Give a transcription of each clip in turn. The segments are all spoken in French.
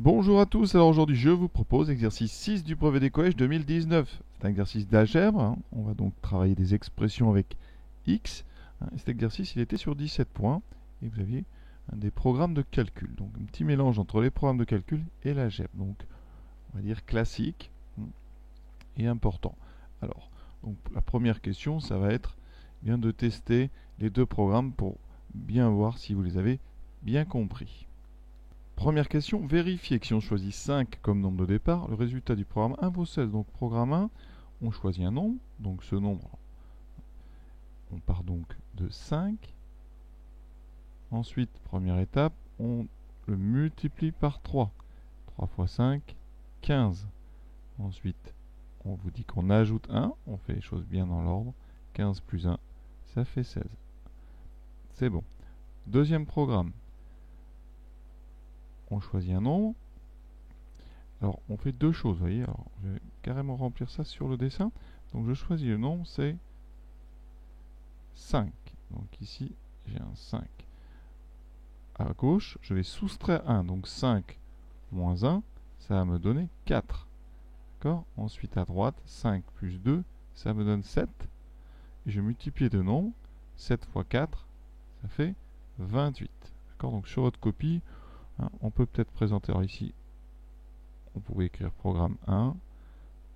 Bonjour à tous, alors aujourd'hui je vous propose l'exercice 6 du brevet des collèges 2019. C'est un exercice d'algèbre, hein. On va donc travailler des expressions avec x. Cet exercice il était sur 17 points et vous aviez des programmes de calcul. Donc un petit mélange entre les programmes de calcul et l'algèbre. Donc on va dire classique et important. Alors, donc, la première question ça va être bien de tester les deux programmes pour bien voir si vous les avez bien compris. Première question, vérifiez que si on choisit 5 comme nombre de départ, le résultat du programme 1 vaut 16. Donc programme 1, on choisit un nombre, donc ce nombre, on part donc de 5. Ensuite, première étape, on le multiplie par 3. 3 fois 5, 15. Ensuite, on vous dit qu'on ajoute 1, on fait les choses bien dans l'ordre. 15 plus 1, ça fait 16. C'est bon. Deuxième programme. On choisit un nombre. Alors, on fait deux choses, vous voyez. Alors, je vais carrément remplir ça sur le dessin. Donc, je choisis le nombre, c'est 5. Donc, ici, j'ai un 5. À gauche, je vais soustraire 1. Donc, 5 moins 1, ça va me donner 4. D'accord? Ensuite, à droite, 5 plus 2, ça me donne 7. Et je multiplie les deux nombres. 7 fois 4, ça fait 28. D'accord? Donc, sur votre copie, on peut peut-être présenter, alors ici, on pouvait écrire programme 1,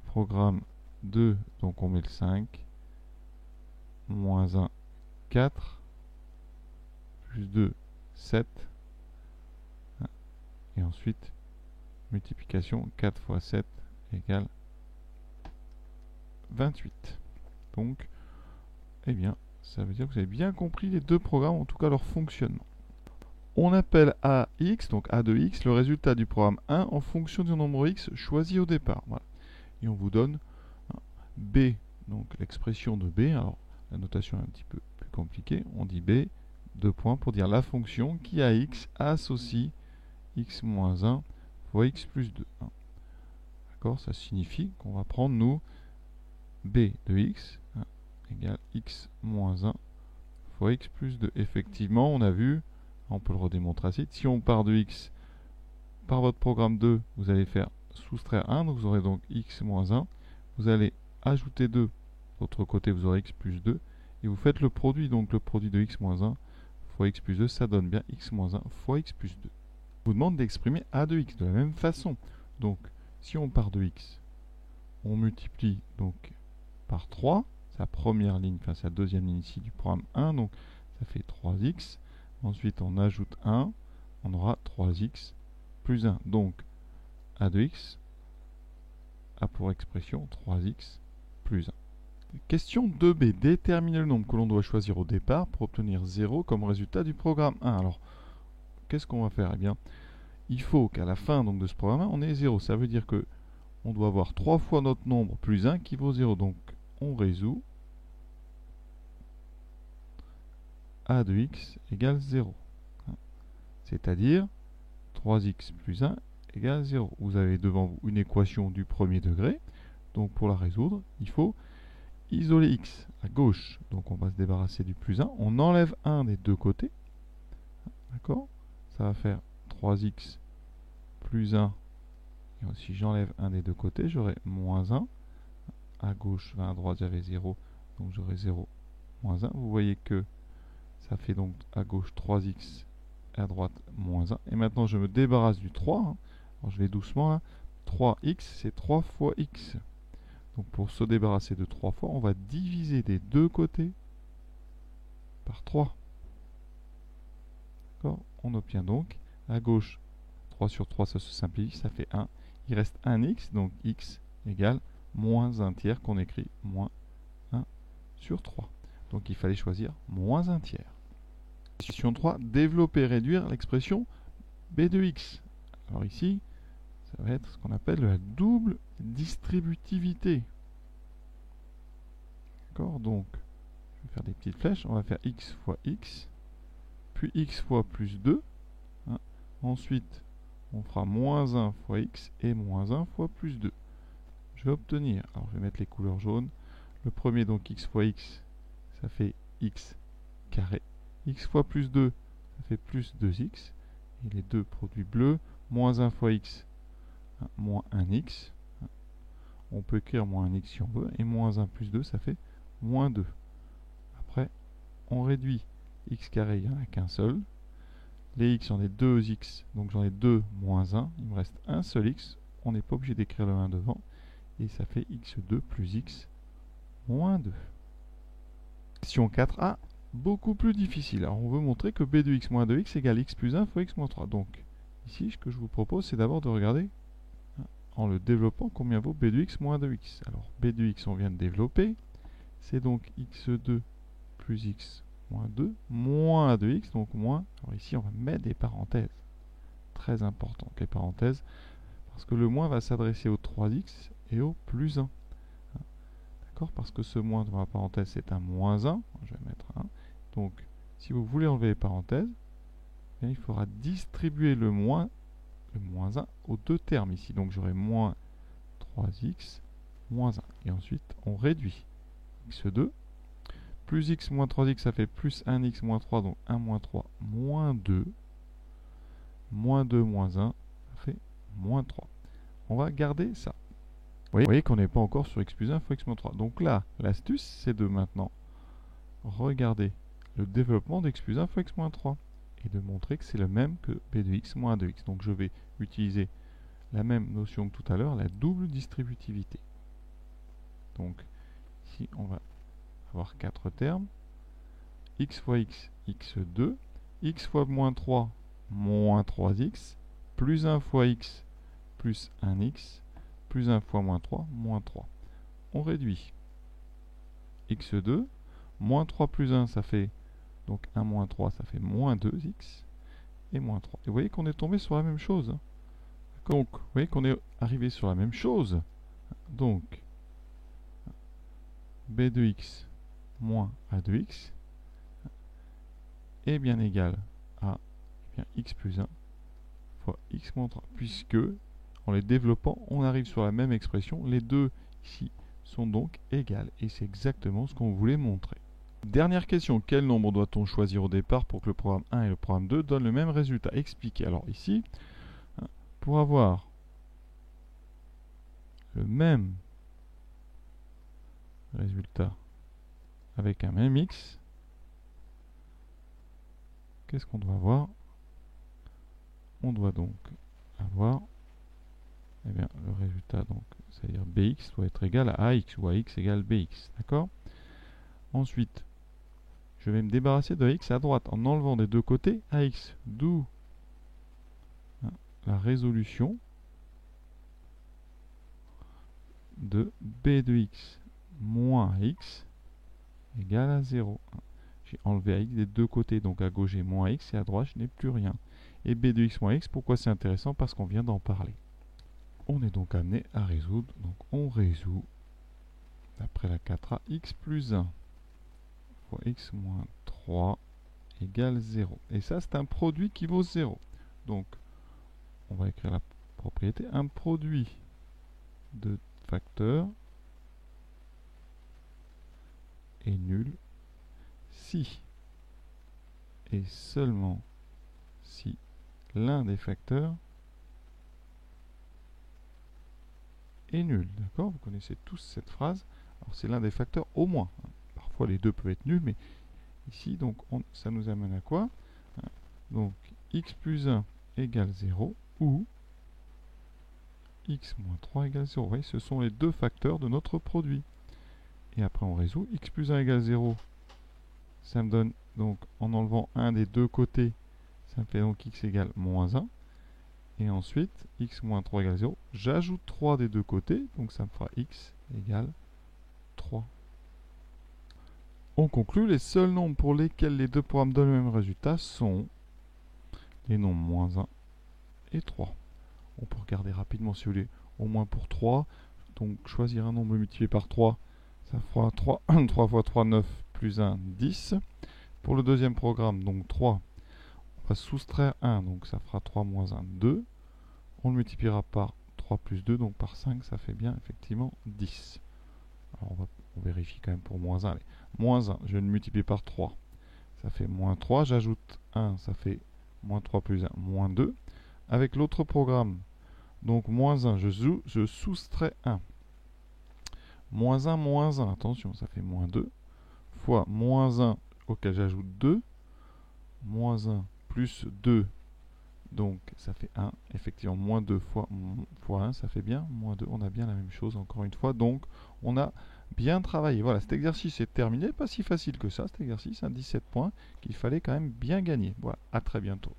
programme 2, donc on met le 5, moins 1, 4, plus 2, 7, et ensuite multiplication 4 fois 7 égale 28. Donc, eh bien, ça veut dire que vous avez bien compris les deux programmes, en tout cas leur fonctionnement. On appelle a x, donc a de x, le résultat du programme 1 en fonction du nombre x choisi au départ. Voilà. Et on vous donne b, donc l'expression de b. Alors, la notation est un petit peu plus compliquée. On dit b, 2 points, pour dire la fonction qui à x associe x moins 1 fois x plus 2. D'accord? Ça signifie qu'on va prendre, nous, b de x égale x moins 1 fois x plus 2. Effectivement, on a vu, on peut le redémontrer ainsi, si on part de x par votre programme 2, vous allez faire soustraire 1, donc vous aurez donc x moins 1. Vous allez ajouter 2, de l'autre côté vous aurez x plus 2, et vous faites le produit, donc le produit de x moins 1 fois x plus 2, ça donne bien x moins 1 fois x plus 2. Je vous demande d'exprimer a de x de la même façon. Donc, si on part de x, on multiplie donc par 3, sa première ligne, enfin sa deuxième ligne ici du programme 1, donc ça fait 3x. Ensuite, on ajoute 1, on aura 3x plus 1. Donc, a de x a pour expression 3x plus 1. Question 2b. Déterminer le nombre que l'on doit choisir au départ pour obtenir 0 comme résultat du programme 1. Alors, qu'est-ce qu'on va faire? Eh bien, il faut qu'à la fin donc, de ce programme 1, on ait 0. Ça veut dire que on doit avoir 3 fois notre nombre plus 1 qui vaut 0. Donc, on résout. A de x égale 0. C'est-à-dire 3x plus 1 égale 0. Vous avez devant vous une équation du premier degré. Donc, pour la résoudre, il faut isoler x à gauche. Donc, on va se débarrasser du plus 1. On enlève 1 des deux côtés. D'accord? Ça va faire 3x plus 1. Et si j'enlève 1 des deux côtés, j'aurai moins 1. À gauche, à droite, j'avais 0. Donc, j'aurai 0 moins 1. Vous voyez que ça fait donc à gauche 3x, à droite moins 1. Et maintenant, je me débarrasse du 3. Alors, je vais doucement là. 3x, c'est 3 fois x. Donc, pour se débarrasser de 3 fois, on va diviser des deux côtés par 3. D'accord? On obtient donc, à gauche, 3 sur 3, ça se simplifie, ça fait 1. Il reste 1x, donc x égale moins 1 tiers, qu'on écrit moins 1 sur 3. Donc, il fallait choisir moins 1 tiers. Question 3, développer et réduire l'expression b de x. Alors ici, ça va être ce qu'on appelle la double distributivité. D'accord? Donc, je vais faire des petites flèches. On va faire x fois x, puis x fois plus 2. Ensuite, on fera moins 1 fois x et moins 1 fois plus 2. Je vais obtenir, alors je vais mettre les couleurs jaunes. Le premier, donc x fois x, ça fait x carré. X fois plus 2, ça fait plus 2x. Et les deux produits bleus, moins 1 fois x, moins 1x. On peut écrire moins 1x si on veut, et moins 1 plus 2, ça fait moins 2. Après, on réduit x carré, il n'y en a qu'un seul. Les x, j'en ai 2x, donc j'en ai 2 moins 1. Il me reste un seul x. On n'est pas obligé d'écrire le 1 devant. Et ça fait x2 plus x moins 2. Question 4a, beaucoup plus difficile. Alors on veut montrer que b de x moins 2x égale x plus 1 fois x moins 3. Donc ici, ce que je vous propose, c'est d'abord de regarder, en le développant, combien vaut b de x moins 2x. Alors b de x, on vient de développer. C'est donc x2 plus x moins 2 moins 2x, donc moins. Alors ici, on va mettre des parenthèses. Très important, les parenthèses, parce que le moins va s'adresser au 3x et au plus 1. D'accord? Parce que ce moins dans la parenthèse, c'est un moins 1. Je vais mettre 1. Donc, si vous voulez enlever les parenthèses, bien, il faudra distribuer le moins 1 aux deux termes ici. Donc, j'aurai moins 3x moins 1. Et ensuite, on réduit x2. Plus x moins 3x, ça fait plus 1x moins 3. Donc, 1 moins 3 moins 2. Moins 2 moins 1, ça fait moins 3. On va garder ça. Vous voyez qu'on n'est pas encore sur x plus 1 fois x moins 3. Donc là, l'astuce, c'est de maintenant regarder le développement d'x plus 1 fois x moins 3 et de montrer que c'est le même que b de x moins 2x. Donc je vais utiliser la même notion que tout à l'heure, la double distributivité. Donc ici, on va avoir 4 termes. X fois x, x2. X fois moins 3, moins 3x. Plus 1 fois x, plus 1x. Plus 1 fois moins 3, moins 3. On réduit x2. Moins 3 plus 1, ça fait donc 1 moins 3, ça fait moins 2x. Et moins 3. Et vous voyez qu'on est tombé sur la même chose. Hein. Donc, vous voyez qu'on est arrivé sur la même chose. Donc, b de x moins a de x est bien égal à x plus 1 fois x moins 3. Puisque, en les développant, on arrive sur la même expression. Les deux ici sont donc égales. Et c'est exactement ce qu'on voulait montrer. Dernière question. Quel nombre doit-on choisir au départ pour que le programme 1 et le programme 2 donnent le même résultat? Expliquez. Alors ici, pour avoir le même résultat avec un même x, qu'est-ce qu'on doit avoir? On doit donc avoir le résultat, donc c'est-à-dire bx doit être égal à ax ou ax égale bx. D'accord? Ensuite, je vais me débarrasser de x à droite en enlevant des deux côtés ax. D'où la résolution de b de x moins x égale à 0. J'ai enlevé ax des deux côtés, donc à gauche j'ai moins x et à droite je n'ai plus rien. Et b de x moins x, pourquoi c'est intéressant? Parce qu'on vient d'en parler. On est donc amené à résoudre. Donc on résout d'après la 4a, x plus 1 fois x moins 3 égale 0. Et ça, c'est un produit qui vaut 0. Donc, on va écrire la propriété. Un produit de facteurs est nul si et seulement si l'un des facteurs est nul. D'accord? Vous connaissez tous cette phrase. Alors, c'est l'un des facteurs au moins. Parfois, les deux peuvent être nuls, mais ici, donc, ça nous amène à quoi? Donc, x plus 1 égale 0 ou x moins 3 égale 0. Vous voyez, ce sont les deux facteurs de notre produit. Et après, on résout. X plus 1 égale 0. Ça me donne, donc, en enlevant un des deux côtés, ça me fait donc x égale moins 1. Et ensuite, x moins 3 égale 0. J'ajoute 3 des deux côtés, donc ça me fera x égale 3. On conclut, les seuls nombres pour lesquels les deux programmes donnent le même résultat sont les nombres moins 1 et 3. On peut regarder rapidement si vous voulez, au moins pour 3. Donc choisir un nombre multiplié par 3, ça fera 3, 3 fois 3, 9, plus 1, 10. Pour le deuxième programme, donc 3, on va soustraire 1, donc ça fera 3 moins 1, 2. On le multipliera par 3 plus 2, donc par 5, ça fait bien effectivement 10. Alors on vérifie quand même pour moins 1. Allez. Moins 1, je vais le multiplier par 3. Ça fait moins 3. J'ajoute 1, ça fait moins 3 plus 1, moins 2. avec l'autre programme. Donc moins 1, je soustrais 1. Moins 1, attention, ça fait moins 2, fois moins 1 auquel j'ajoute 2, moins 1 plus 2, donc ça fait 1. Effectivement, moins 2 fois 1, ça fait bien. Moins 2, on a bien la même chose encore une fois. Donc on a bien travaillé. Voilà, cet exercice est terminé. Pas si facile que ça, cet exercice, 17 points qu'il fallait quand même bien gagner. Voilà, à très bientôt.